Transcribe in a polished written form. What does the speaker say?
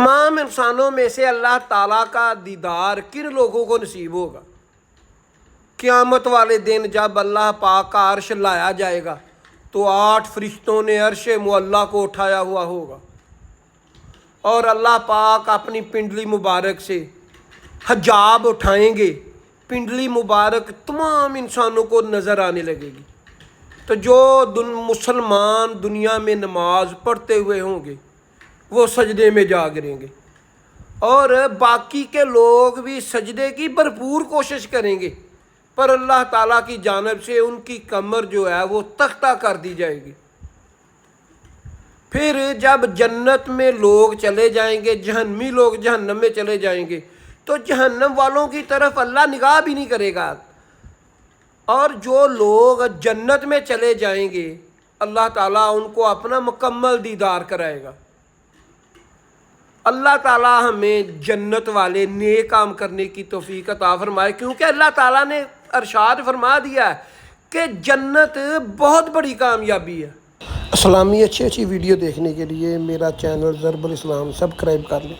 तमाम इंसानों में से अल्लाह ताला का दीदार किन लोगों को नसीब होगा? क़यामत वाले दिन जब अल्लाह पाक का अर्श लाया जाएगा तो 8 फरिश्तों ने अर्श मुअल्ला को उठाया हुआ होगा और अल्लाह पाक अपनी पिंडली मुबारक से हजाब उठाएंगे। पिंडली मुबारक तमाम इंसानों को नज़र आने लगेगी। तो जो मुसलमान दुनिया में नमाज पढ़ते हुए होंगे वो सजदे में जा गिरेंगे और बाकी के लोग भी सजदे की भरपूर कोशिश करेंगे, पर अल्लाह ताला की जानिब से उनकी कमर जो है वो तख्ता कर दी जाएगी। फिर जब जन्नत में लोग चले जाएंगे, जहन्नमी लोग जहन्नम में चले जाएंगे, तो जहन्नम वालों की तरफ अल्लाह निगाह भी नहीं करेगा। और जो लोग जन्नत में चले जाएंगे अल्लाह ताला उनको अपना मुकम्मल दीदार कराएगा। अल्लाह ताला हमें जन्नत वाले नेक काम करने की तौफीक अता फरमाए, क्योंकि अल्लाह ताला ने इरशाद फरमा दिया है कि जन्नत बहुत बड़ी कामयाबी है। इस्लामी अच्छी वीडियो देखने के लिए मेरा चैनल ज़रबुल इस्लाम सब्सक्राइब कर लें।